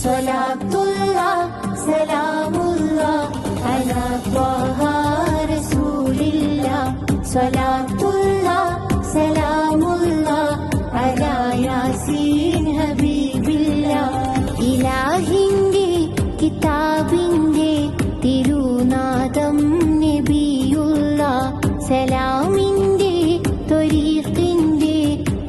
സ്വലാത്തുല്ലാഹ് സലാമുല്ലാഹ് അലാ ത്വാഹ റസൂലില്ലാഹ് സ്വലാത്തുല്ലാഹ് സലാമുല്ലാഹ് അലാ യാസീൻ ഹബീബില്ലാഹ് ഇലാഹിന്റെ കിതാബിന്റെ തിരുനാദം നബിയുല്ലാഹ് സലാമിന്റെ ത്വരീഖിന്റെ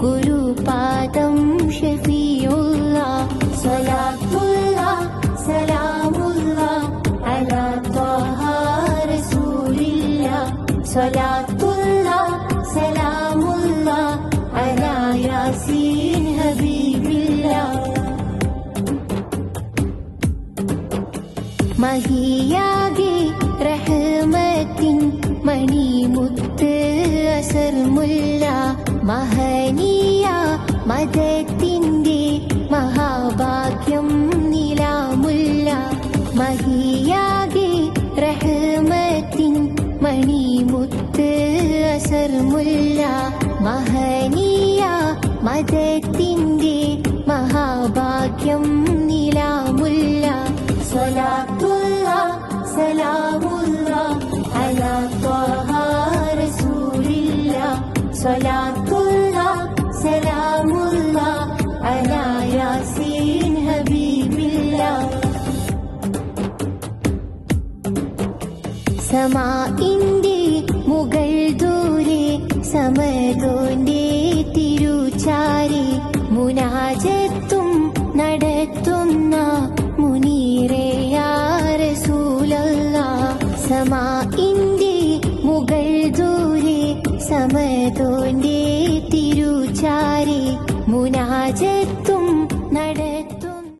ഗുരുപാദം ഷഫീഉല്ലാഹ് സ്വലാത്തുല്ലാഹ് സലാമുല്ലാഹ് അലാ ത്വാഹ റസൂലില്ലാഹ് സ്വലാത്തുല്ലാഹ് സലാമുല്ലാഹ് അലാ യാസീൻ ഹബീബില്ലാഹ് മഹിയാകെ റഹ്മത്തിൻ മണിമുത്ത് അസർമുല്ല മഹനീയ മദത്തിന്റെ മഹാഭാഗ്യം നിലാമുല്ല മഹിയാകെ റഹ്മത്തിൻ മണിമുത്ത് അസർമുല്ല മഹനീയ മദത്തിന്റെ മഹാഭാഗ്യം നിലാമുല്ല സ്വലാത്തുല്ലാഹ് സലാമുല്ലാഹ് അലാ ത്വാഹ റസൂലില്ലാഹ് സ്വലാത്തുല്ലാഹ് സലാമുല്ലാഹ് അലാ യാസീൻ ഹബീബില്ലാഹ് സമാഇന്റെ മുകൾ ദൂരെ സമദോന്റെ തിരുചാരി മുനാജത്തും നടത്തും